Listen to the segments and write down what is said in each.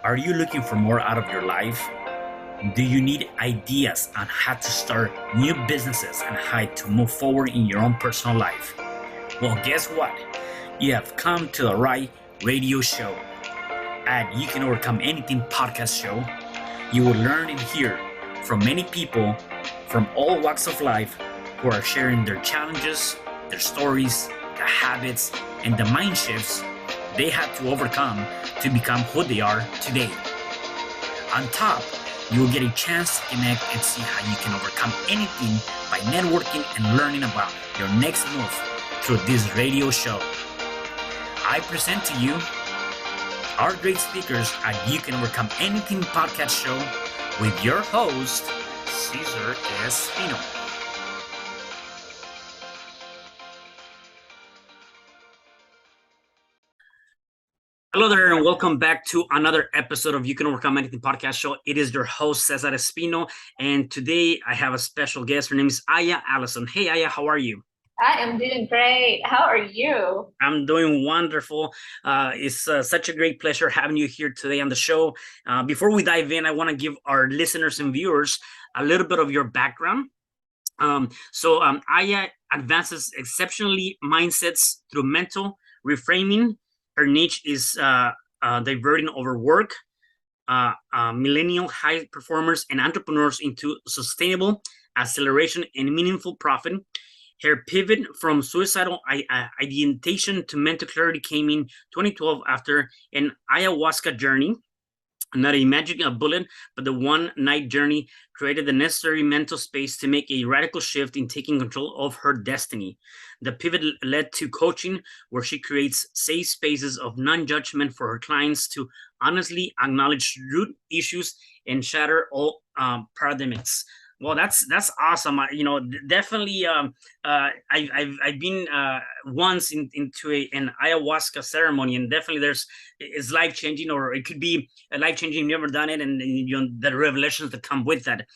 Are you looking for more out of your life? Do you need ideas on how to start new businesses and how to move forward in your own personal life? Well, guess what? You have come to the right radio show. At You Can Overcome Anything podcast show, you will learn and hear from many people from all walks of life who are sharing their challenges, their stories, the habits, and the mind shifts they had to overcome to become who they are today. On top, you will get a chance to connect and see how you can overcome anything by networking and learning about your next move through this radio show. I present to you our great speakers at You Can Overcome Anything podcast show with your host, Cesar Espino. Hello there, and welcome back to another episode of You Can Overcome Anything podcast show. It is your host, Cesar Espino, and today I have a special guest. Her name is Aya Allison. Hey, Aya, how are you? I am doing great. How are you? I'm doing wonderful. It's such a great pleasure having you here today on the show. Before we dive in, I want to give our listeners and viewers a little bit of your background. Aya advances exceptionally mindsets through mental reframing. Her niche is diverting overwork, millennial high performers and entrepreneurs into sustainable acceleration and meaningful profit. Her pivot from suicidal ideation to mental clarity came in 2012 after an ayahuasca journey. Not a magic bullet, but the one-night journey created the necessary mental space to make a radical shift in taking control of her destiny. The pivot led to coaching, where she creates safe spaces of non-judgement for her clients to honestly acknowledge root issues and shatter all paradigms. Well, that's awesome. Definitely. I've been once into an ayahuasca ceremony, and definitely it's life changing, or it could be life changing. You've never done it, and the revelations that come with that.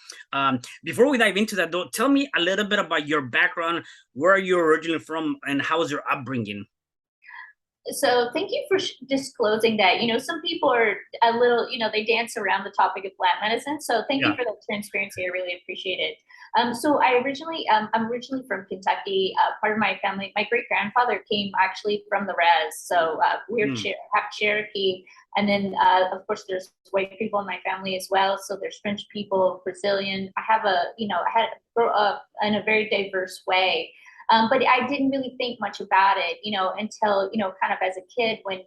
Before we dive into that, though, tell me a little bit about your background. Where are you originally from, and how was your upbringing? So thank you for disclosing that. Some people are a little, they dance around the topic of plant medicine. So thank you for that transparency. I really appreciate it. So I'm originally from Kentucky. Part of my family, my great grandfather came actually from the res. So we're half Cherokee, and then of course there's white people in my family as well. So there's French people, Brazilian. I had grow up in a very diverse way. But I didn't really think much about it, until, kind of as a kid when,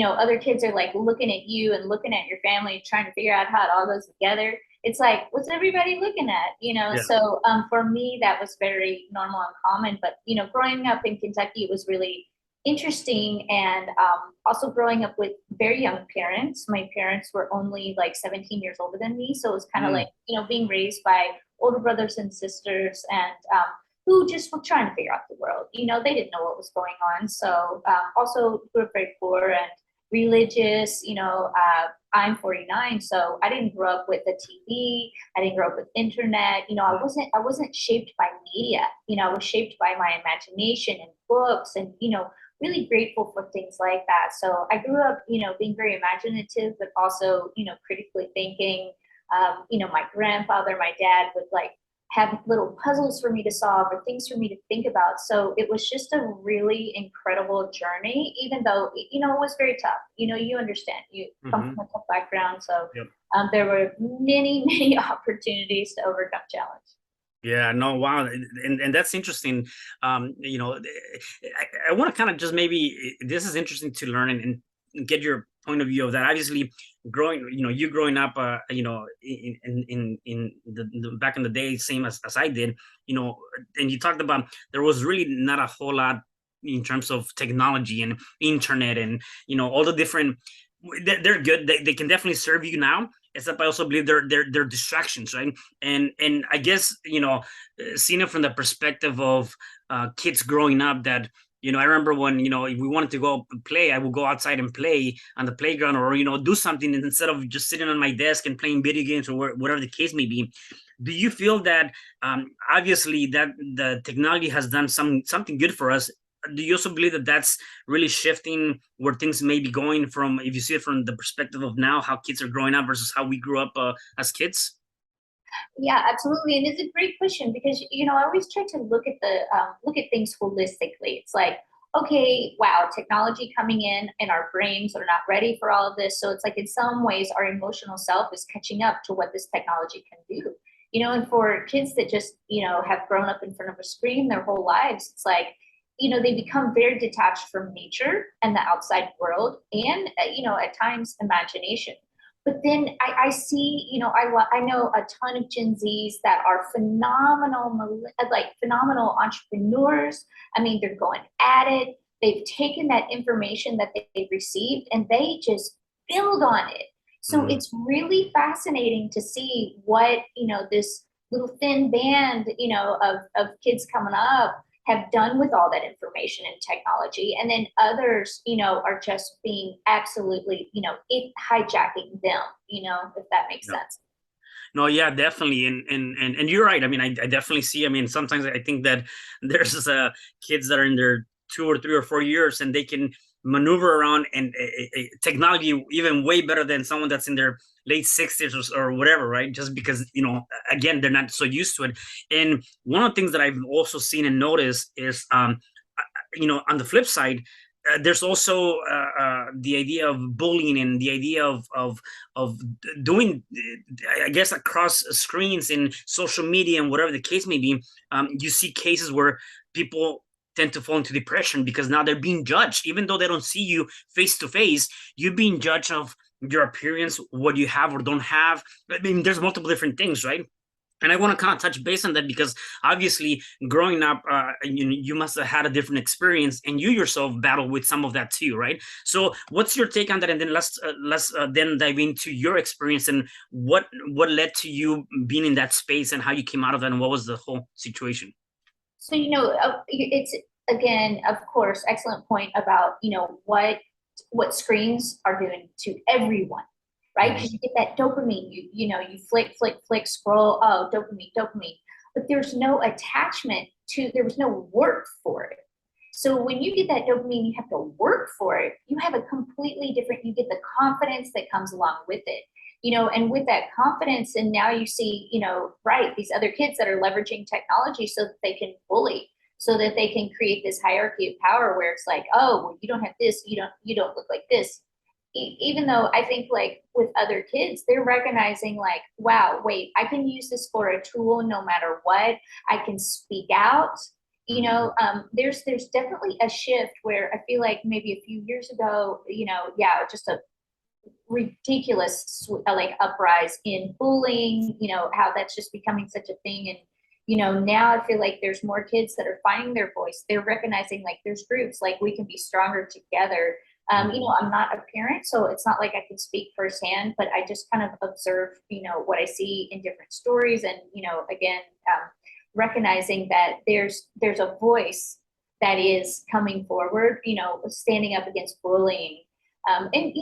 other kids are like looking at you and looking at your family, trying to figure out how it all goes together. It's like, what's everybody looking at, Yeah. So for me, that was very normal and common. But, growing up in Kentucky, it was really interesting. And also growing up with very young parents. My parents were only like 17 years older than me. So it was kind of like, being raised by older brothers and sisters, and who just were trying to figure out the world. They didn't know what was going on. So also grew up very poor and religious. I'm 49, so I didn't grow up with the TV. I didn't grow up with internet. I wasn't shaped by media. I was shaped by my imagination and books, and really grateful for things like that. So I grew up, being very imaginative, but also, critically thinking. My grandfather, my dad would like have little puzzles for me to solve or things for me to think about. So it was just a really incredible journey, even though, it was very tough. You understand, you come from a tough background. So there were many, many opportunities to overcome challenge. Yeah, no, wow. And that's interesting. I want to kind of just maybe, this is interesting to learn and get your point of view of that. Obviously, you growing up, in the back in the day, same as I did, and you talked about there was really not a whole lot in terms of technology and internet and, all the different, they're good. They can definitely serve you now, except I also believe they're distractions, right? And I guess, seeing it from the perspective of kids growing up, that I remember when, if we wanted to go play, I would go outside and play on the playground, or, do something instead of just sitting on my desk and playing video games or whatever the case may be. Do you feel that obviously that the technology has done something good for us do you also believe that that's really shifting where things may be going from, if you see it from the perspective of now, how kids are growing up versus how we grew up as kids? Yeah, absolutely. And it's a great question because, I always try to look at things holistically. It's like, okay, wow, technology coming in and our brains are not ready for all of this. So it's like in some ways our emotional self is catching up to what this technology can do. And for kids that just, have grown up in front of a screen their whole lives, it's like, they become very detached from nature and the outside world and, at times imagination. But then I see, I know a ton of Gen Zs that are phenomenal entrepreneurs. I mean, they're going at it. They've taken that information that they've received and they just build on it. So it's really fascinating to see what, this little thin band, of kids coming up have done with all that information and technology. And then others, are just being absolutely, it hijacking them, if that makes Yeah. sense. No, yeah, definitely, and you're right. I mean, I definitely see. I mean, sometimes I think that there's kids that are in their 2 or 3 or 4 years, and they can maneuver around and technology even way better than someone that's in their late 60s or whatever, right? Just because again, they're not so used to it. And one of the things that I've also seen and noticed is, on the flip side, there's also the idea of bullying and the idea of doing, I guess, across screens in social media and whatever the case may be. You see cases where people tend to fall into depression because now they're being judged, even though they don't see you face to face. You're being judged of your appearance, what you have or don't have. I mean, there's multiple different things, right? And I want to kind of touch base on that because obviously growing up, you must have had a different experience, and you yourself battled with some of that too, right? So, what's your take on that? And then let's then dive into your experience and what led to you being in that space and how you came out of it and what was the whole situation. So, it's, again, of course, excellent point about, what screens are doing to everyone, right? Because you get that dopamine, you flick, flick, flick, scroll, oh, dopamine, dopamine. But there's no attachment there was no work for it. So when you get that dopamine, you have to work for it. You have a completely different, you get the confidence that comes along with it. And with that confidence, and now you see, right, these other kids that are leveraging technology so that they can bully, so that they can create this hierarchy of power where it's like, oh, well, you don't have this, you don't look like this. Even though I think like with other kids, they're recognizing like, wow, wait, I can use this for a tool no matter what. I can speak out. There's definitely a shift where I feel like maybe a few years ago, yeah, just a ridiculous like uprise in bullying, how that's just becoming such a thing. And now I feel like there's more kids that are finding their voice. They're recognizing like there's groups, like we can be stronger together. I'm not a parent, so it's not like I can speak firsthand, but I just kind of observe, what I see in different stories. And, again, recognizing that there's a voice that is coming forward, standing up against bullying. And,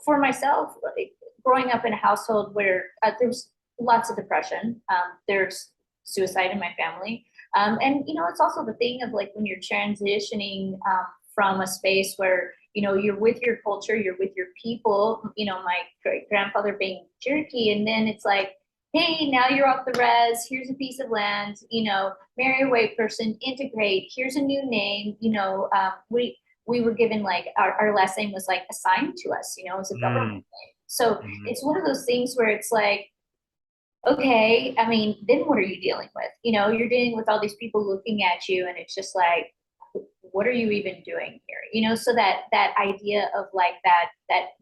for myself, like, growing up in a household where there's lots of depression, there's suicide in my family. And, it's also the thing of like when you're transitioning from a space where, you're with your culture, you're with your people, my great grandfather being Cherokee. And then it's like, hey, now you're off the res. Here's a piece of land, marry a white person, integrate. Here's a new name. We were given like our last name was like assigned to us, as a government name. So it's one of those things where it's like, okay, I mean, then what are you dealing with? You're dealing with all these people looking at you, and it's just like, what are you even doing here? So that idea of like that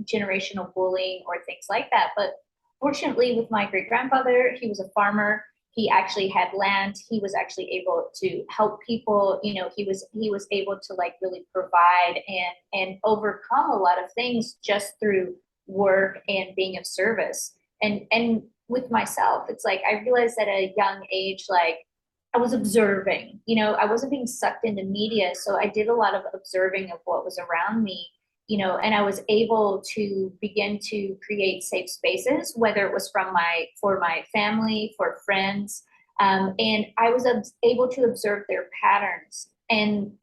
generational bullying or things like that. But fortunately, with my great grandfather, he was a farmer. He actually had land. He was actually able to help people. He was able to like really provide and overcome a lot of things just through work and being of service. And with myself, it's like I realized at a young age, like I was observing, I wasn't being sucked into media. So I did a lot of observing of what was around me, and I was able to begin to create safe spaces, whether it was for my family, for friends. And I was able to observe their patterns and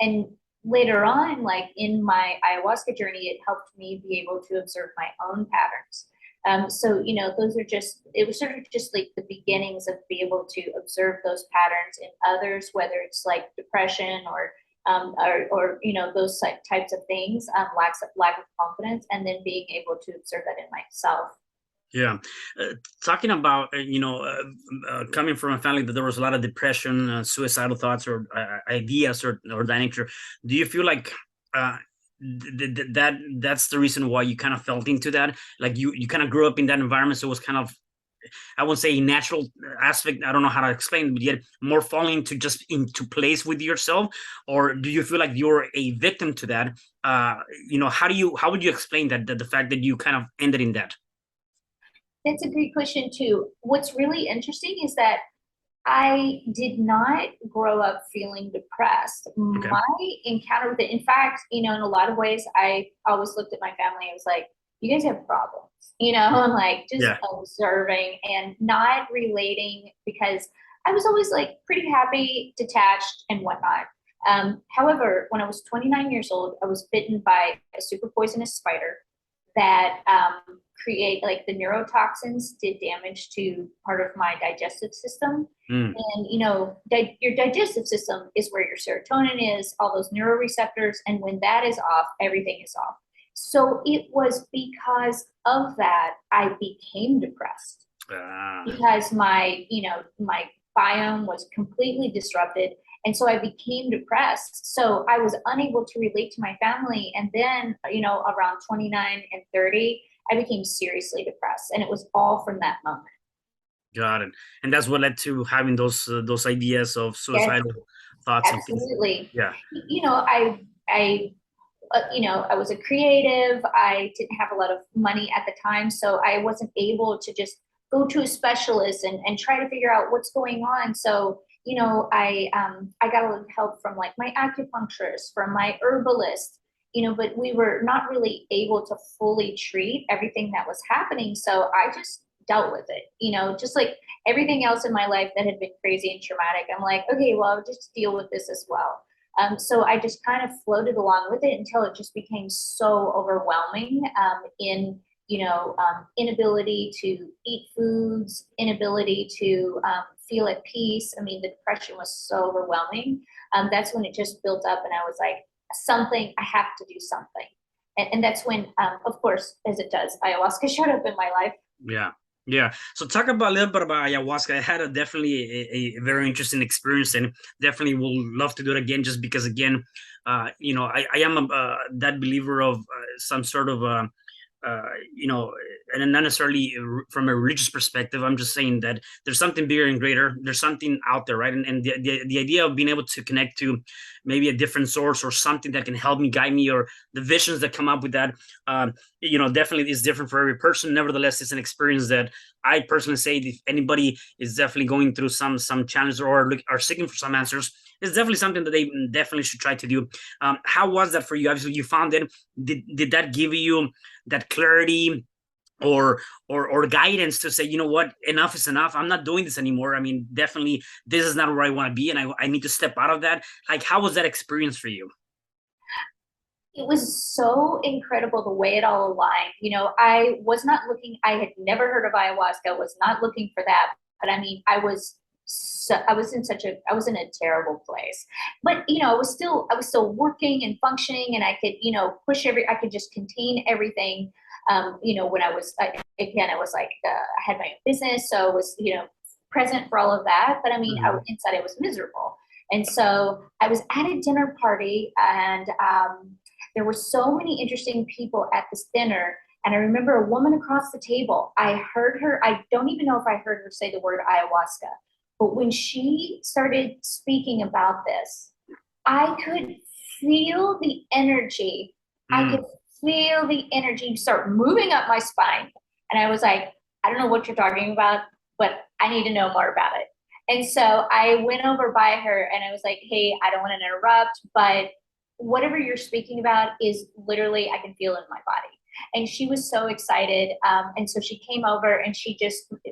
later on, like in my ayahuasca journey, it helped me be able to observe my own patterns. So, you know, those are just, it was sort of just like the beginnings of being able to observe those patterns in others, whether it's like depression or you know, those types of things, lack of confidence, and then being able to observe that in myself. Yeah, talking about coming from a family that there was a lot of depression, suicidal thoughts, or ideas, or that nature. Do you feel like that's the reason why you kind of felt into that? Like you kind of grew up in that environment, so it was kind of, I won't say a natural aspect. I don't know how to explain, but yet more falling to just into place with yourself, or do you feel like you're a victim to that? How would you explain that the fact that you kind of ended in that? That's a great question too. What's really interesting is that I did not grow up feeling depressed. Okay. My encounter with it, in fact, you know, in a lot of ways, I always looked at my family. I was like, you guys have problems, you know, I'm like just Yeah. observing and not relating because I was always like pretty happy, detached, and whatnot. However, when I was 29 years old, I was bitten by a super poisonous spider that create like the neurotoxins did damage to part of my digestive system. Mm. And you know, your digestive system is where your serotonin is, all those neuroreceptors, and when that is off, everything is off. So it was because of that I became depressed because my, you know, my biome was completely disrupted. And so I became depressed. So I was unable to relate to my family. And then, you know, around 29 and 30, I became seriously depressed. And it was all from that moment. Got it. And that's what led to having those ideas of Yes, suicidal thoughts and things. absolutely. Yeah. You know, you know, I was a creative. I didn't have a lot of money at the time, so I wasn't able to just go to a specialist and try to figure out what's going on. So, you know, I got a lot of help from like my acupuncturist, from my herbalist, you know, but we were not really able to fully treat everything that was happening. So I just dealt with it, you know, just like everything else in my life that had been crazy and traumatic. I'm like, okay, well, I'll just deal with this as well. So I just kind of floated along with it until it just became so overwhelming in, you know, inability to eat foods, inability to feel at peace. I mean, the depression was so overwhelming. That's when it just built up and I was like, something, I have to do something. And that's when, of course, as it does, ayahuasca showed up in my life. Yeah. Yeah. So talk about a little bit about ayahuasca. I had definitely a very interesting experience, and definitely will love to do it again. Just because, again, I am that believer of some sort of uh, and not necessarily from a religious perspective. I'm just saying that there's something bigger and greater. There's something out there, right? And the idea of being able to connect to maybe a different source or something that can help me, guide me, or the visions that come up with that, definitely is different for every person. Nevertheless, it's an experience that I personally say, if anybody is definitely going through some challenges or are seeking for some answers, it's definitely something that they definitely should try to do. How was that for you? Obviously, you found it. Did that give you that clarity or guidance to say, you know what, enough is enough, I'm not doing this anymore? I mean, definitely this is not where I want to be, and I need to step out of that. Like, how was that experience for you? It was so incredible the way it all aligned. You know, I was not looking, I had never heard of ayahuasca, was not looking for that. But I mean, I was in I was in a terrible place. But, you know, I was still working and functioning and I could, you know, I could just contain everything. You know, when again, I was like, I had my own business. So I was, you know, present for all of that. But I mean, Mm-hmm. inside I was miserable. And so I was at a dinner party and, there were so many interesting people at this dinner. And I remember a woman across the table. I heard her, I don't even know if I heard her say the word ayahuasca, but when she started speaking about this, I could feel the energy. I Mm. could feel the energy start moving up my spine. And I was like, I don't know what you're talking about, but I need to know more about it. And so I went over by her and I was like, hey, I don't want to interrupt, but whatever you're speaking about is literally, I can feel it in my body. And she was so excited. And so she came over and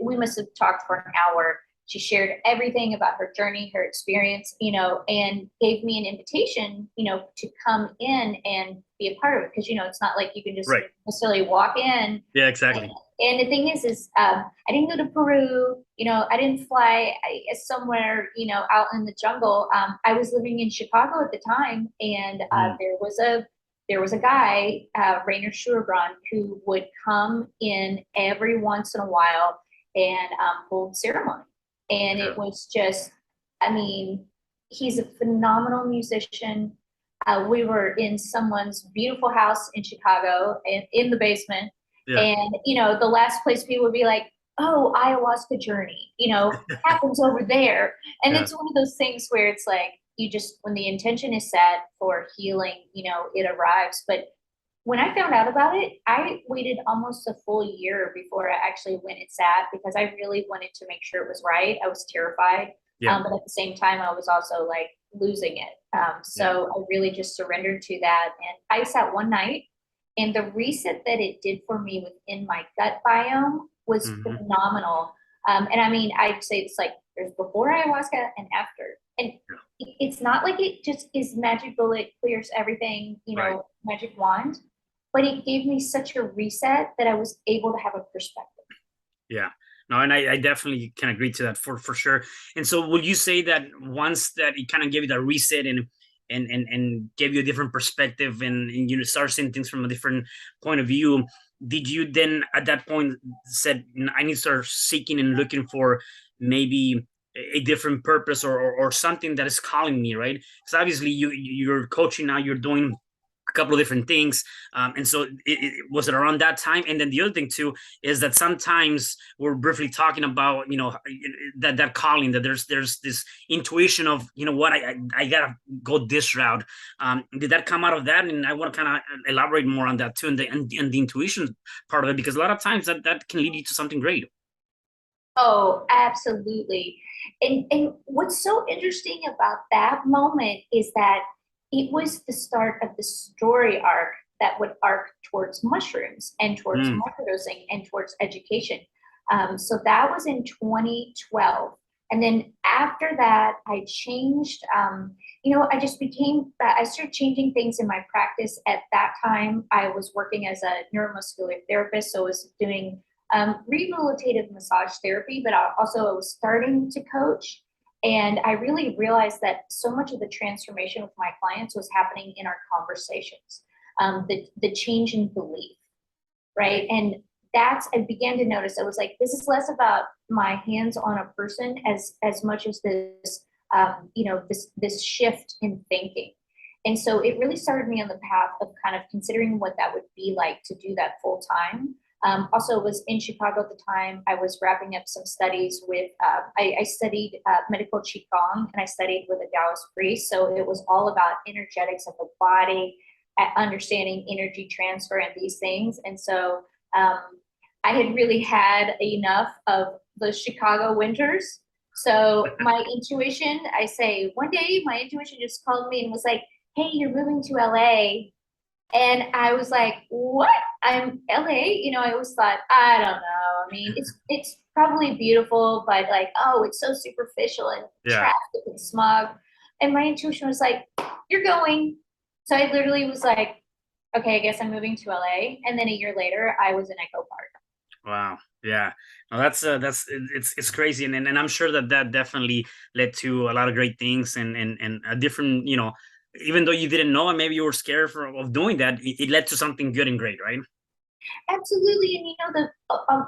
we must have talked for an hour. She shared everything about her journey, her experience, and gave me an invitation, to come in and be a part of it. Because, it's not like you can just necessarily walk in. Yeah, exactly. And the thing is I didn't go to Peru, I didn't fly somewhere, out in the jungle. I was living in Chicago at the time, and there was a guy, Rainer Schurbrand, who would come in every once in a while and hold ceremony. And it was just, I mean, he's a phenomenal musician. We were in someone's beautiful house in Chicago, in the basement. Yeah. And, the last place people would be like, oh, ayahuasca journey, happens over there. And it's one of those things where it's like, when the intention is set for healing, it arrives. But when I found out about it, I waited almost a full year before I actually went and sat, because I really wanted to make sure it was right. I was terrified. Yeah. But at the same time, I was also like losing it. So I really just surrendered to that. And I sat one night, and the reset that it did for me within my gut biome was phenomenal. And I mean, I'd say it's like there's before ayahuasca and after. And it's not like it just is magic bullet, clears everything, magic wand. But it gave me such a reset that I was able to have a perspective. Yeah. No, and I definitely can agree to that for sure. And so would you say that once that it kind of gave you that reset and gave you a different perspective, and you start seeing things from a different point of view, did you then at that point said, I need to start seeking and looking for maybe a different purpose or something that is calling me, right? Because obviously you're coaching now, you're doing a couple of different things, and so was it around that time? And then the other thing too is that sometimes we're briefly talking about that calling, that there's this intuition of what I gotta go this route. Did that come out of that? And I want to kind of elaborate more on that too, and the intuition part of it, because a lot of times that can lead you to something great. Oh, absolutely. And what's so interesting about that moment is that it was the start of the story arc that would arc towards mushrooms and towards microdosing and towards education. So that was in 2012. And then after that, I changed, I started changing things in my practice. At that time, I was working as a neuromuscular therapist. So I was doing rehabilitative massage therapy, but I was starting to coach. And I really realized that so much of the transformation with my clients was happening in our conversations, the change in belief, right? And I began to notice, I was like, this is less about my hands on a person as much as this, this shift in thinking. And so it really started me on the path of kind of considering what that would be like to do that full time. Also was in Chicago at the time. I was wrapping up some studies with, I studied medical Qigong, and I studied with a Taoist priest. So it was all about energetics of the body, understanding energy transfer and these things. And so I had really had enough of the Chicago winters. So my intuition, one day my intuition just called me and was like, hey, you're moving to LA. And I was like, what? I'm LA? I always thought, I don't know. I mean, it's probably beautiful, but like, oh, it's so superficial and traffic and smog. And my intuition was like, you're going. So I literally was like, okay, I guess I'm moving to LA. And then a year later, I was in Echo Park. Wow. Yeah. No, it's crazy. And I'm sure that definitely led to a lot of great things and a different, even though you didn't know and maybe you were scared of doing that, it led to something good and great, right? Absolutely. And the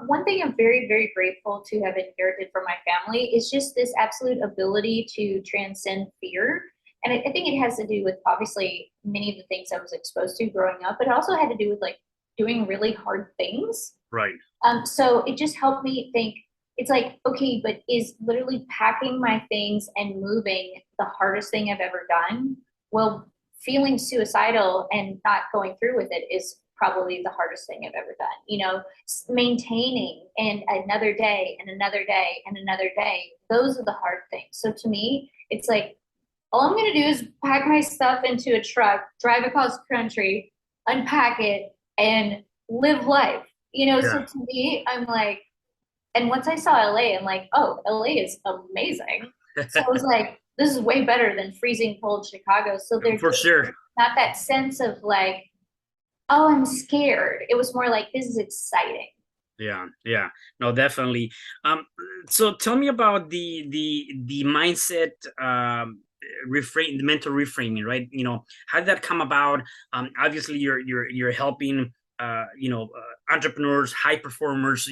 one thing I'm very, very grateful to have inherited from my family is just this absolute ability to transcend fear. And I think it has to do with obviously many of the things I was exposed to growing up, but it also had to do with like doing really hard things. Right. So it just helped me think, it's like, okay, but is literally packing my things and moving the hardest thing I've ever done? Well, feeling suicidal and not going through with it is probably the hardest thing I've ever done. Maintaining and another day and another day and another day, those are the hard things. So to me, it's like, all I'm going to do is pack my stuff into a truck, drive across the country, unpack it, and live life. So to me, I'm like, And once I saw LA, I'm like, oh, LA is amazing. So I was like, this is way better than freezing cold Chicago. So there's For sure. not that sense of like, oh, I'm scared. It was more like, this is exciting. Yeah, no, definitely. So tell me about the mindset, the mental reframing, right? How did that come about? Obviously, you're helping, entrepreneurs, high performers,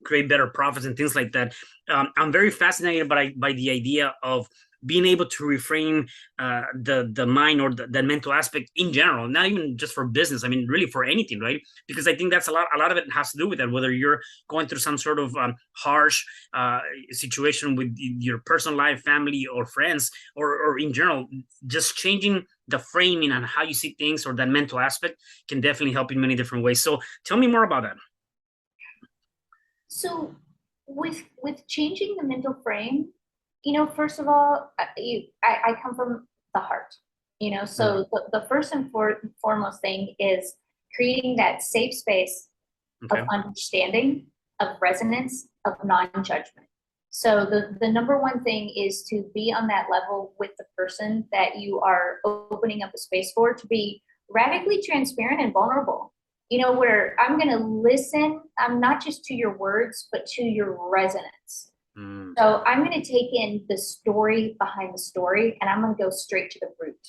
create better profits and things like that. I'm very fascinated by the idea of being able to reframe the mind or the mental aspect in general, not even just for business. I mean, really for anything, right? Because I think that's a lot of it has to do with that. Whether you're going through some sort of harsh situation with your personal life, family, or friends, or in general, just changing the framing and how you see things or that mental aspect can definitely help in many different ways. So tell me more about that. So with changing the mental frame, first of all, I come from the heart, Mm. so the first and foremost thing is creating that safe space of Okay. understanding, of resonance, of non-judgment. So the number one thing is to be on that level with the person that you are opening up a space for, to be radically transparent and vulnerable. Where I'm going to listen, I'm not just to your words, but to your resonance. Mm. So I'm going to take in the story behind the story, and I'm going to go straight to the root.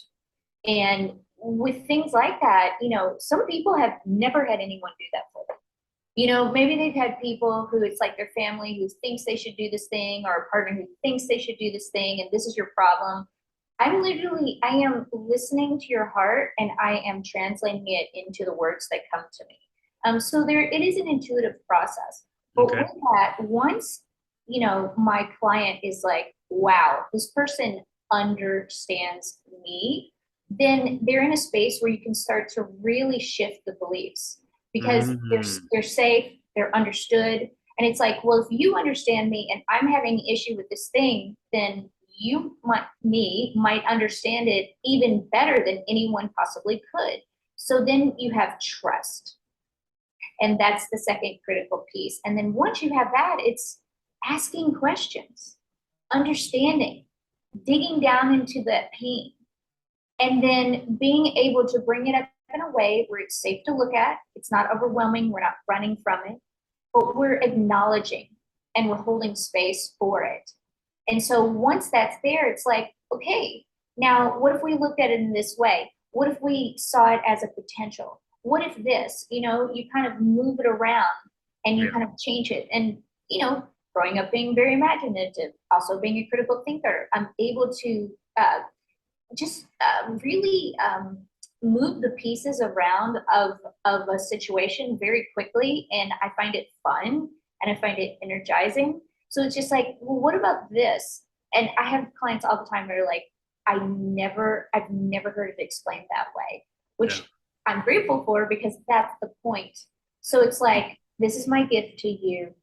And with things like that, some people have never had anyone do that for them. Maybe they've had people who it's like their family who thinks they should do this thing, or a partner who thinks they should do this thing, and this is your problem. I am listening to your heart, and I am translating it into the words that come to me. So it is an intuitive process. But Okay. with that, once, my client is like, wow, this person understands me, then they're in a space where you can start to really shift the beliefs, because Mm. they're safe, they're understood. And it's like, well, if you understand me and I'm having an issue with this thing, then might understand it even better than anyone possibly could. So then you have trust. And that's the second critical piece. And then once you have that, it's asking questions, understanding, digging down into that pain, and then being able to bring it up in a way where it's safe to look at. It's not overwhelming. We're not running from it, but we're acknowledging and we're holding space for it. And so once that's there, it's like, okay, now what if we looked at it in this way? What if we saw it as a potential? What if this, you kind of move it around and you Yeah. kind of change it. And, growing up being very imaginative, also being a critical thinker, I'm able to just really move the pieces around of a situation very quickly, and I find it fun and I find it energizing. So it's just like, well, what about this? And I have clients all the time that are like, I've never heard it explained that way, Yeah. which I'm grateful for, because that's the point. So it's like, this is my gift to you.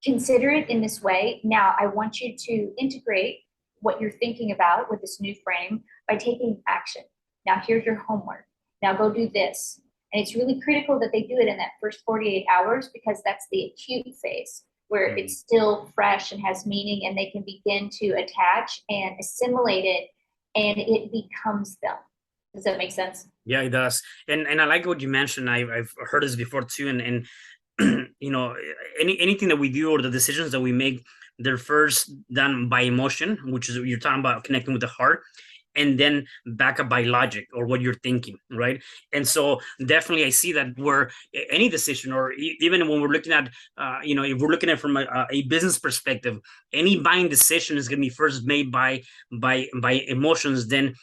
Consider it in this way. Now, I want you to integrate what you're thinking about with this new frame by taking action. Now, here's your homework. Now, go do this. And it's really critical that they do it in that first 48 hours, because that's the acute phase where Mm. it's still fresh and has meaning, and they can begin to attach and assimilate it, and it becomes them. Does that make sense? Yeah, it does. And I like what you mentioned. I've heard this before too. And anything that we do or the decisions that we make, they're first done by emotion, which is you're talking about connecting with the heart, and then back up by logic or what you're thinking, right? And so definitely I see that where any decision, or even when we're looking at if we're looking at from a business perspective, any buying decision is going to be first made by emotions, then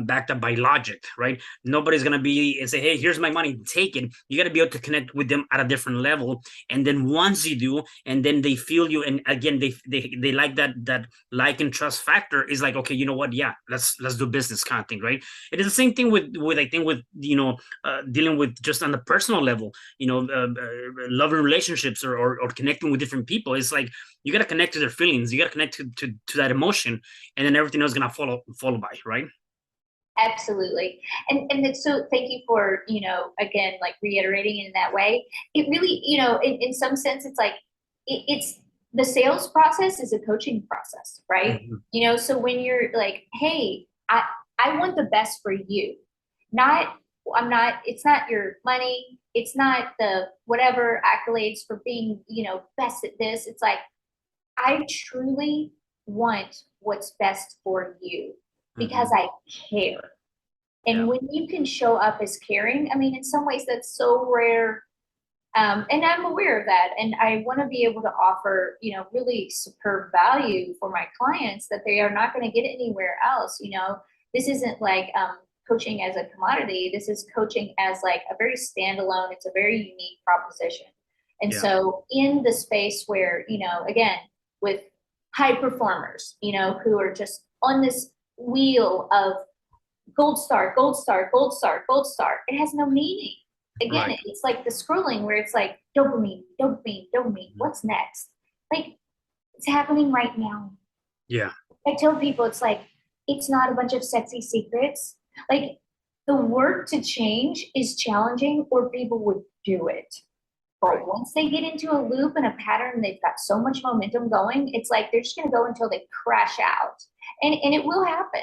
backed up by logic, right? Nobody's going to be and say, hey, here's my money, take it. You got to be able to connect with them at a different level. And then once you do, and then they feel you, and again they like that like and trust factor, is like, okay, you know what, yeah, let's do business kind of thing, right? It is the same thing with I think with dealing with just on the personal level, loving relationships, or connecting with different people. It's like you got to connect to their feelings, you got to connect to that emotion, and then everything else is gonna follow by, right? Absolutely. And so thank you for, again, like reiterating it in that way. It really, in some sense, it's like it's the sales process is a coaching process, right? So when you're like, hey, I want the best for you, not it's not your money, it's not the whatever accolades for being, best at this. It's like, I truly want what's best for you because I care. And when you can show up as caring, I mean, in some ways that's so rare. And I'm aware of that. And I want to be able to offer, really superb value for my clients that they are not going to get anywhere else. This isn't like coaching as a commodity. This is coaching as like a very standalone, it's a very unique proposition. And so in the space where, again, with high performers, who are just on this wheel of gold star, gold star, gold star, gold star, it has no meaning. Again, it's like the scrolling where it's like dopamine, dopamine, dopamine. What's next? Like, it's happening right now. Yeah. I tell people it's like, it's not a bunch of sexy secrets. Like, the work to change is challenging or people would do it. But once they get into a loop and a pattern, they've got so much momentum going, it's like they're just going to go until they crash out. And it will happen.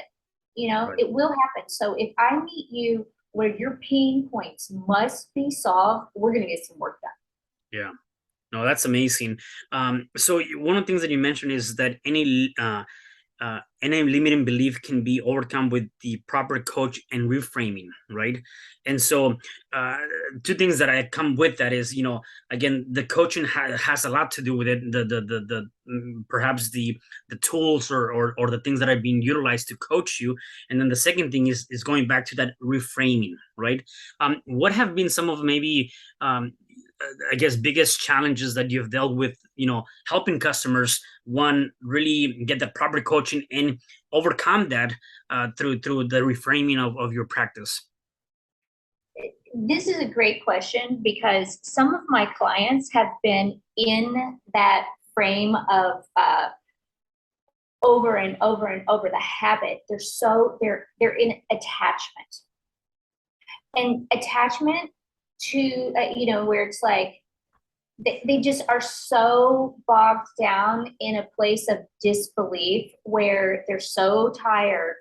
It will happen. So if I meet you where your pain points must be solved, we're going to get some work done. Yeah. No, that's amazing. So one of the things that you mentioned is that any limiting belief can be overcome with the proper coach and reframing, right? And so two things that I come with that is, again, the coaching has a lot to do with it. Perhaps the tools or the things that are being utilized to coach you. And then the second thing is going back to that reframing, right? What have been some of maybe I guess biggest challenges that you've dealt with, helping customers, one, really get the proper coaching and overcome that through the reframing of your practice? This is a great question because some of my clients have been in that frame of over and over and over the habit. They're in attachment, and attachment to where it's like they just are so bogged down in a place of disbelief where they're so tired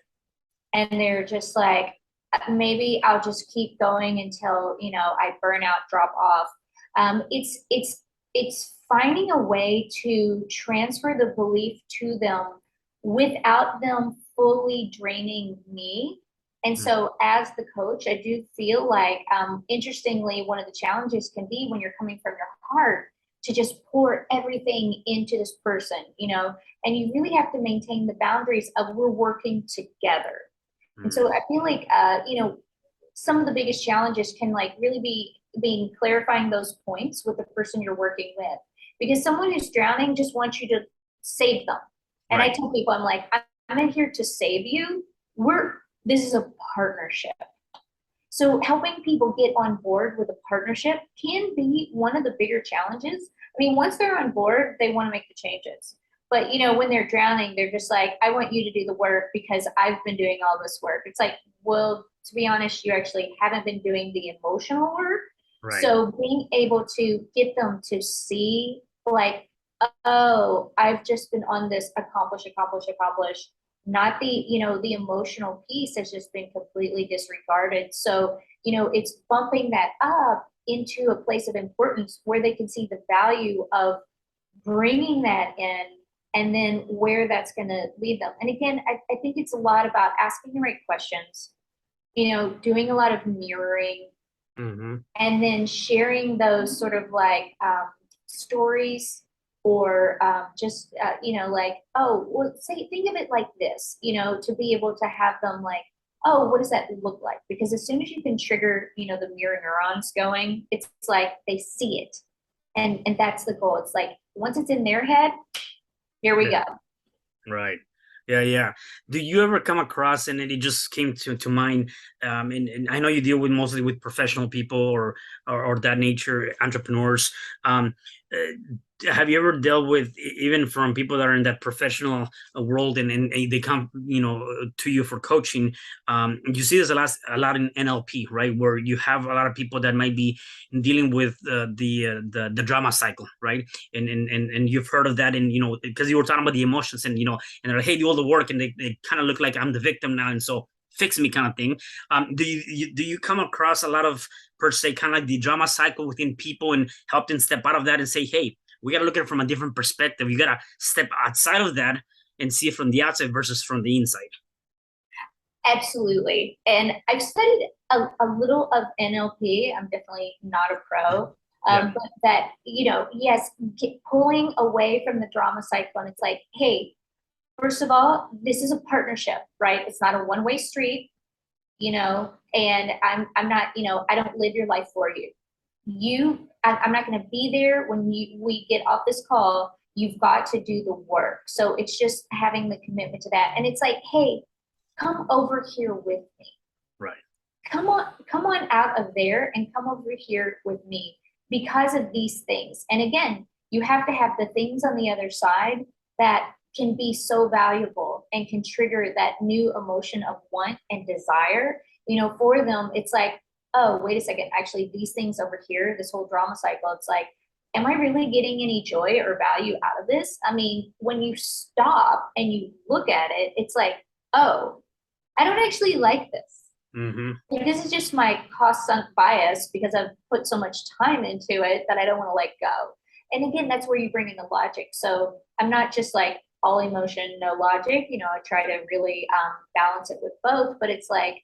and they're just like, maybe I'll just keep going until I burn out, drop off. It's finding a way to transfer the belief to them without them fully draining me. And so as the coach, I do feel like, interestingly, one of the challenges can be when you're coming from your heart to just pour everything into this person, and you really have to maintain the boundaries of we're working together. And so I feel like, some of the biggest challenges can like really be being clarifying those points with the person you're working with, because someone who's drowning just wants you to save them. And I tell people, I'm like, I'm not here to save you. This is a partnership. So helping people get on board with a partnership can be one of the bigger challenges. I mean, once they're on board, they want to make the changes. But, when they're drowning, they're just like, I want you to do the work because I've been doing all this work. It's like, well, to be honest, you actually haven't been doing the emotional work. So being able to get them to see like, oh, I've just been on this accomplish, not the, the emotional piece has just been completely disregarded. So, it's bumping that up into a place of importance where they can see the value of bringing that in and then where that's going to lead them. And again, I think it's a lot about asking the right questions, doing a lot of mirroring, and then sharing those sort of like stories or just, like, oh, well, think of it like this, to be able to have them like, oh, what does that look like? Because as soon as you can trigger, the mirror neurons going, it's like they see it. And that's the goal. It's like, once it's in their head, here we go. Right. Yeah. Do you ever come across, and it just came to mind, and I know you deal with mostly with professional people or that nature, entrepreneurs. have you ever dealt with, even from people that are in that professional world, and they come, to you for coaching? You see this a lot in NLP, right? Where you have a lot of people that might be dealing with the drama cycle, right? And you've heard of that, and because you were talking about the emotions, and and they're like, hey, do all the work, and they kind of look like I'm the victim now, and so fix me kind of thing. Do you come across a lot of, per se, kind of like the drama cycle within people, and help them step out of that and say, hey, we got to look at it from a different perspective. You got to step outside of that and see it from the outside versus from the inside. Absolutely. And I've studied a little of NLP. I'm definitely not a pro. Yeah. But that, yes, pulling away from the drama cycle. And it's like, hey, first of all, this is a partnership, right? It's not a one-way street, and I'm not, I don't live your life for you. I'm not going to be there when we get off this call. You've got to do the work. So it's just having the commitment to that. And it's like, hey, come over here with me. Right. Come on out of there and come over here with me because of these things. And again, you have to have the things on the other side that can be so valuable and can trigger that new emotion of want and desire. For them, it's like, oh, wait a second, actually, these things over here, this whole drama cycle, it's like, am I really getting any joy or value out of this? I mean, when you stop and you look at it, it's like, oh, I don't actually like this. Mm-hmm. This is just my cost sunk bias because I've put so much time into it that I don't want to let go. And again, that's where you bring in the logic. So I'm not just like all emotion, no logic. I try to really balance it with both. But it's like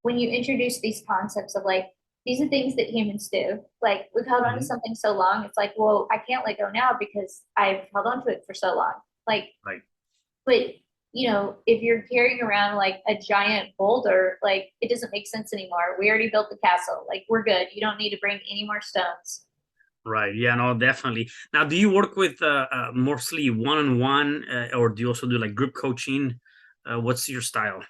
when you introduce these concepts of like, these are things that humans do. Like we've held on to something so long. It's like, well, I can't let go now because I've held on to it for so long. Like, right. But if you're carrying around like a giant boulder, like it doesn't make sense anymore. We already built the castle. Like we're good. You don't need to bring any more stones. Right. Yeah, no, definitely. Now, do you work with mostly one-on-one, or do you also do like group coaching? What's your style?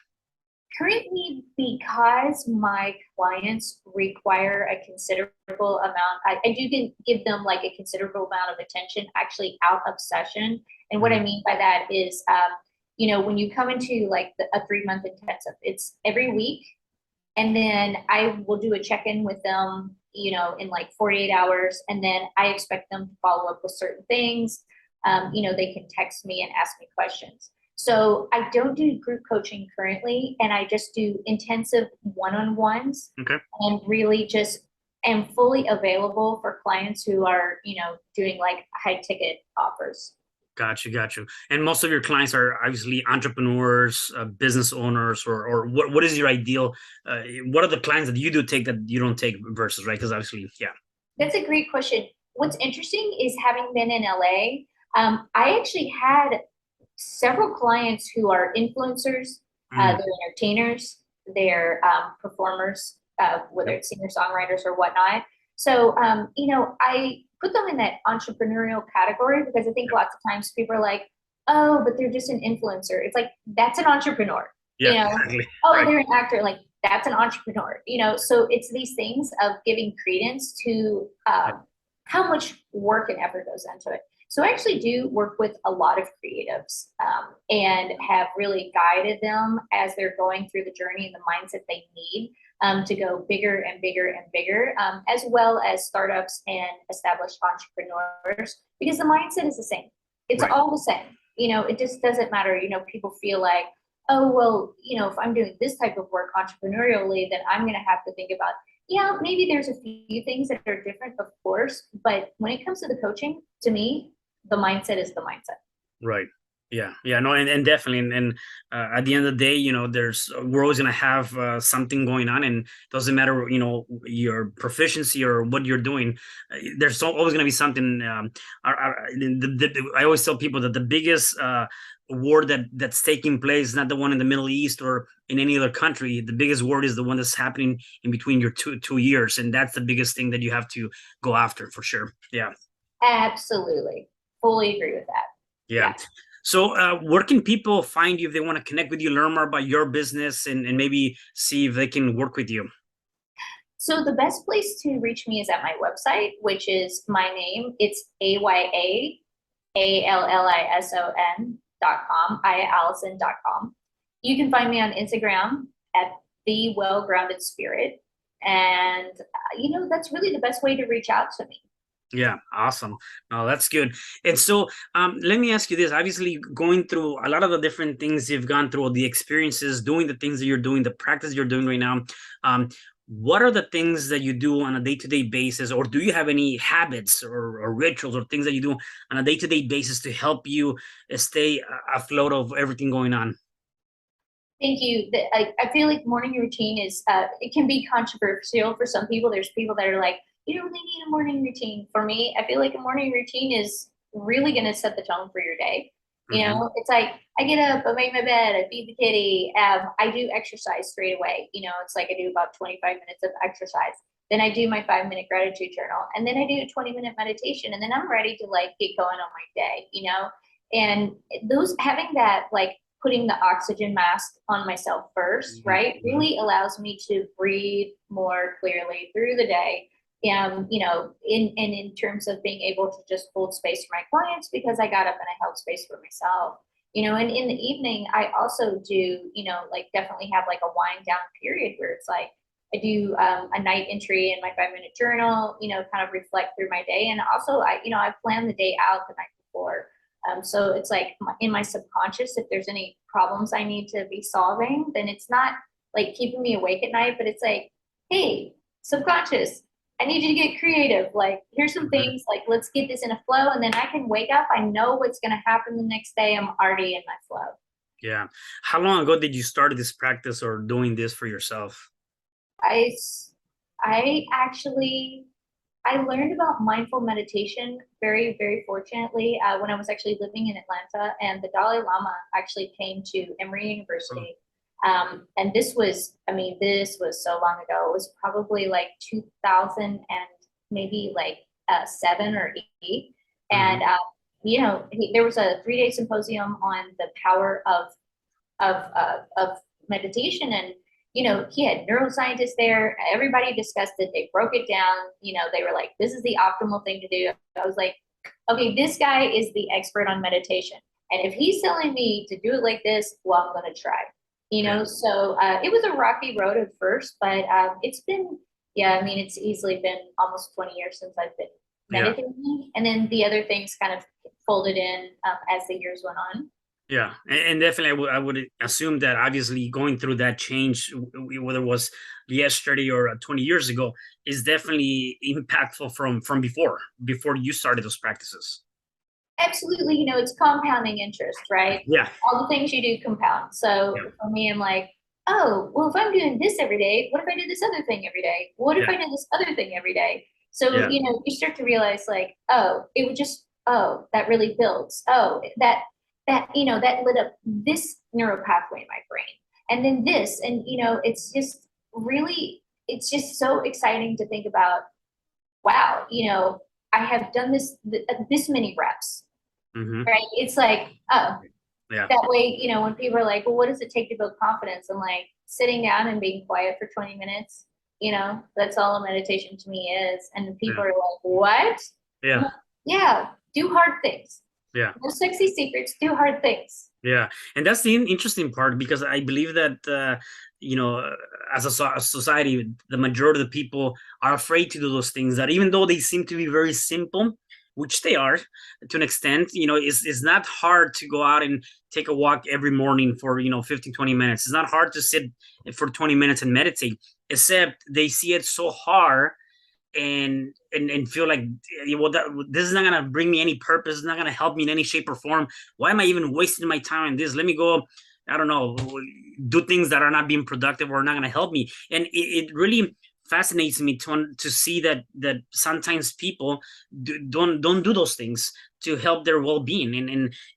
Currently, because my clients require a considerable amount, I do give them like a considerable amount of attention actually out of session. And what I mean by that is, when you come into like a 3-month intensive, it's every week. And then I will do a check-in with them, in like 48 hours. And then I expect them to follow up with certain things. They can text me and ask me questions. So I don't do group coaching currently, and I just do intensive one-on-ones. Okay. And really just am fully available for clients who are, doing like high ticket offers. Got you. And most of your clients are obviously entrepreneurs, business owners, or what is your ideal? What are the clients that you do take that you don't take versus, right? Because obviously, yeah. That's a great question. What's interesting is having been in LA, I actually had several clients who are influencers, they're entertainers, they're performers, whether it's singer-songwriters or whatnot. So, I put them in that entrepreneurial category because I think lots of times people are like, oh, but they're just an influencer. It's like, that's an entrepreneur. Yeah, exactly. Oh, right. They're an actor. Like, that's an entrepreneur. So it's these things of giving credence to how much work and effort goes into it. So I actually do work with a lot of creatives and have really guided them as they're going through the journey and the mindset they need to go bigger and bigger and bigger, as well as startups and established entrepreneurs, because the mindset is the same. It's all the same. It just doesn't matter. People feel like, oh, well, if I'm doing this type of work entrepreneurially, then I'm going to have to think about, yeah, maybe there's a few things that are different, of course. But when it comes to the coaching, to me, the mindset is the mindset. Right. Yeah, no, and definitely, and at the end of the day, we're always gonna have something going on, and it doesn't matter, your proficiency or what you're doing. There's always gonna be something. I always tell people that the biggest war that's taking place is not the one in the Middle East or in any other country. The biggest war is the one that's happening in between your two ears, and that's the biggest thing that you have to go after for sure. Yeah. Absolutely. Fully agree with that. Yeah. So where can people find you if they want to connect with you, learn more about your business, and maybe see if they can work with you? So the best place to reach me is at my website, which is my name. It's AYAALLISON.com, AyaAllison.com. You can find me on Instagram at The Well Grounded Spirit. And, that's really the best way to reach out to me. Yeah, awesome. No, that's good. And so let me ask you this. Obviously, going through a lot of the different things you've gone through, the experiences, doing the things that you're doing, the practice you're doing right now, what are the things that you do on a day-to-day basis, or do you have any habits or rituals or things that you do on a day-to-day basis to help you stay afloat of everything going on? Thank you. I feel like morning routine is, it can be controversial for some people. There's people that are like, you don't really need a morning routine. For me, I feel like a morning routine is really going to set the tone for your day. It's like I get up, I make my bed, I feed the kitty. I do exercise straight away. It's like I do about 25 minutes of exercise. Then I do my 5-minute gratitude journal, and then I do a 20-minute meditation, and then I'm ready to like get going on my day. And those having that like putting the oxygen mask on myself first, right, really allows me to breathe more clearly through the day. In terms of being able to just hold space for my clients, because I got up and I held space for myself. And in the evening, I also do, like definitely have like a wind down period where it's like I do a night entry in my 5-minute journal, kind of reflect through my day. And also I plan the day out the night before. So it's like in my subconscious, if there's any problems I need to be solving, then it's not like keeping me awake at night, but it's like, hey, subconscious, I need you to get creative. Like, here's some things, like, let's get this in a flow. And then I can wake up. I know what's going to happen the next day. I'm already in my flow. Yeah. How long ago did you start this practice or doing this for yourself? I learned about mindful meditation very, very fortunately when I was actually living in Atlanta, and the Dalai Lama actually came to Emory University. And this was so long ago. It was probably like 2000 and maybe like 7 or 8. And, there was a 3-day symposium on the power of meditation. And he had neuroscientists there. Everybody discussed it. They broke it down. They were like, this is the optimal thing to do. I was like, okay, this guy is the expert on meditation. And if he's telling me to do it like this, well, I'm going to try. So it was a rocky road at first, but it's been, it's easily been almost 20 years since I've been meditating. And then the other things kind of folded in as the years went on. Yeah, and definitely I would assume that obviously going through that change, whether it was yesterday or 20 years ago, is definitely impactful from before you started those practices. Absolutely, it's compounding interest, right? Yeah. All the things you do compound. So for me, I'm like, oh, well, if I'm doing this every day, what if I did this other thing every day? What if I did this other thing every day? So, you start to realize like, oh, it would just, oh, that really builds. Oh, that lit up this neural pathway in my brain. And then this, and, it's just so exciting to think about, wow, I have done this many reps, right? It's like, oh, that way, when people are like, well, what does it take to build confidence? I'm like, sitting down and being quiet for 20 minutes, that's all a meditation to me is. And people are like, what? Yeah. Like, yeah, do hard things. Yeah. No sexy secrets, do hard things. Yeah. And that's the interesting part, because I believe that, as a society, the majority of the people are afraid to do those things, that even though they seem to be very simple, which they are to an extent, it's not hard to go out and take a walk every morning for, 15, 20 minutes. It's not hard to sit for 20 minutes and meditate, except they see it so hard and feel like, well, this is not gonna bring me any purpose. It's not gonna help me in any shape or form. Why am I even wasting my time on this? Let me go, I don't know, do things that are not being productive or not gonna help me. And it really fascinates me to see that sometimes people don't do those things to help their well-being.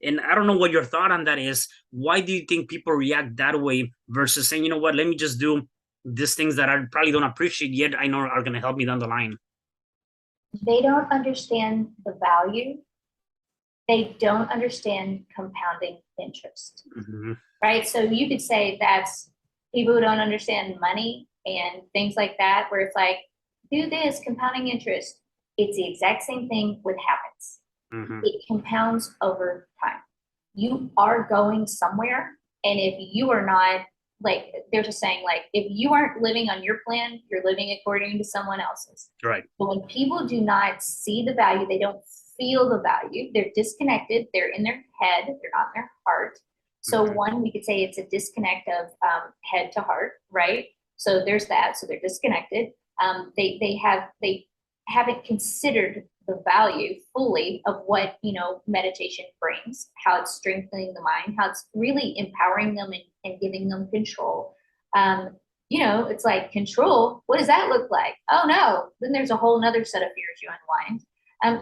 And I don't know what your thought on that is. Why do you think people react that way versus saying, you know what, let me just do these things that I probably don't appreciate yet I know are going to help me down the line? They don't understand the value. They don't understand compounding interest, right? So you could say that's people who don't understand money and things like that, where it's like, do this compounding interest. It's the exact same thing with habits. It compounds over time. You are going somewhere, and if you are not, like, there's a saying, like, if you aren't living on your plan, you're living according to someone else's. Right. But when people do not see the value, they don't feel the value, they're disconnected, they're in their head, they're not in their heart. So one, we could say it's a disconnect of head to heart, right? So there's that. So they're disconnected. They haven't considered the value fully of what, you know, meditation brings, how it's strengthening the mind, how it's really empowering them and giving them control. You know, it's like, control, what does that look like? Oh no, then there's a whole nother set of fears you unwind.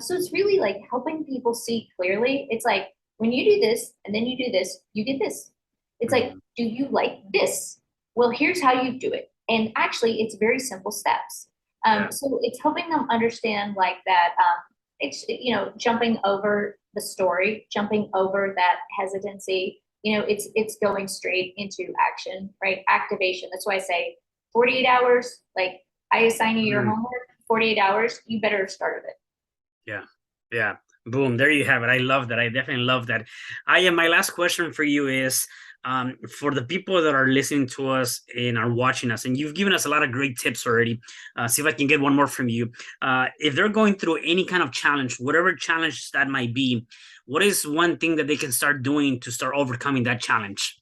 So it's really like helping people see clearly. It's like, when you do this and then you do this, you get this. It's like, do you like this? Well, here's how you do it. And actually, it's very simple steps. So it's helping them understand like that. It's, you know, jumping over the story, jumping over that hesitancy. You know, it's going straight into action, right? Activation. That's why I say 48 hours. Like, I assign you your homework, 48 hours. You better have started it. Yeah. Yeah. Boom. There you have it. I love that. I definitely love that. Aya, my last question for you is, for the people that are listening to us and are watching us, and you've given us a lot of great tips already. See if I can get one more from you. If they're going through any kind of challenge, whatever challenge that might be, what is one thing that they can start doing to start overcoming that challenge?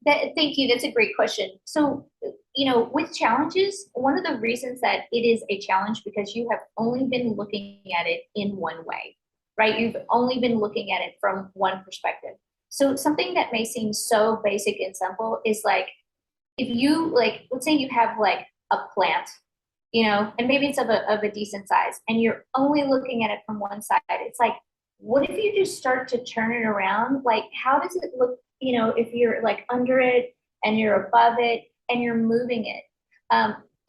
Thank you. That's a great question. So, you know, with challenges, one of the reasons that it is a challenge, because you have only been looking at it in one way, right? You've only been looking at it from one perspective. So something that may seem so basic and simple is like, if you, like, let's say you have like a plant, you know, and maybe it's of a decent size, and you're only looking at it from one side. It's like, what if you just start to turn it around? Like, how does it look, you know, if you're like under it and you're above it and you're moving it?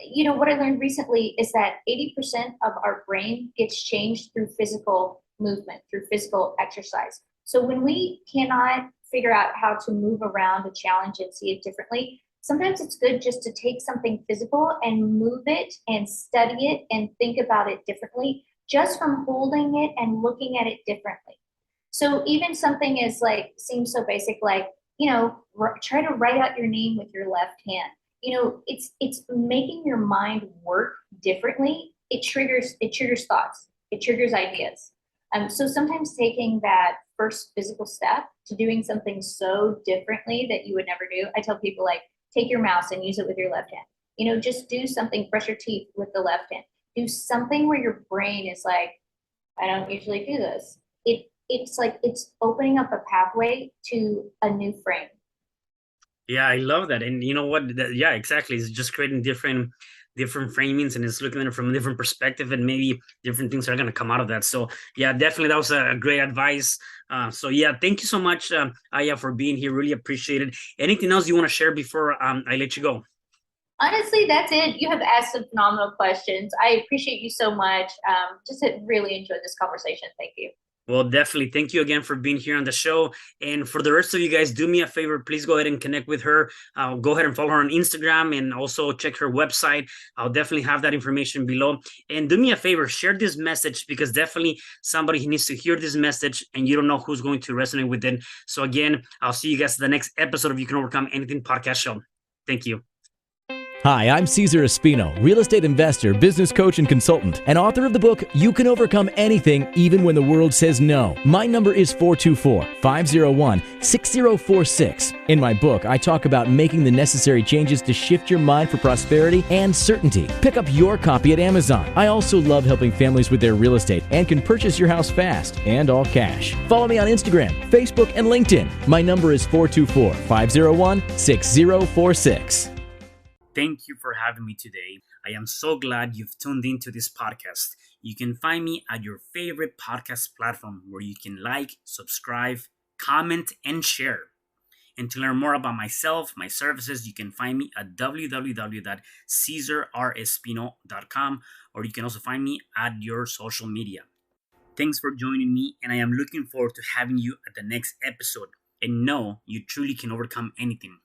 You know, what I learned recently is that 80% of our brain gets changed through physical movement, through physical exercise. So when we cannot figure out how to move around a challenge and see it differently, sometimes it's good just to take something physical and move it and study it and think about it differently, just from holding it and looking at it differently. So even something as like, seems so basic, like, you know, try to write out your name with your left hand. You know, it's making your mind work differently. It triggers thoughts. It triggers ideas. So sometimes taking that first physical step to doing something so differently that you would never do. I tell people, like, take your mouse and use it with your left hand. You know, just do something, brush your teeth with the left hand. Do something where your brain is like, I don't usually do this. It's like, it's opening up a pathway to a new frame. Yeah, I love that. And you know what? Yeah, exactly. It's just creating different framings, and it's looking at it from a different perspective, and maybe different things are going to come out of that. So yeah, definitely that was a great advice. So yeah, thank you so much, Aya, for being here. Really appreciate it. Anything else you want to share before I let you go? Honestly, that's it. You have asked some phenomenal questions. I appreciate you so much. Just really enjoyed this conversation. Thank you. Well, definitely. Thank you again for being here on the show. And for the rest of you guys, do me a favor. Please go ahead and connect with her. Go ahead and follow her on Instagram, and also check her website. I'll definitely have that information below. And do me a favor, share this message, because definitely somebody needs to hear this message, and you don't know who's going to resonate with it. So again, I'll see you guys in the next episode of You Can Overcome Anything podcast show. Thank you. Hi, I'm Cesar Espino, real estate investor, business coach, and consultant, and author of the book, You Can Overcome Anything, Even When the World Says No. My number is 424-501-6046. In my book, I talk about making the necessary changes to shift your mind for prosperity and certainty. Pick up your copy at Amazon. I also love helping families with their real estate and can purchase your house fast and all cash. Follow me on Instagram, Facebook, and LinkedIn. My number is 424-501-6046. Thank you for having me today. I am so glad you've tuned into this podcast. You can find me at your favorite podcast platform, where you can like, subscribe, comment, and share. And to learn more about myself, my services, you can find me at www.cesarrespino.com, or you can also find me at your social media. Thanks for joining me, and I am looking forward to having you at the next episode. And know you truly can overcome anything.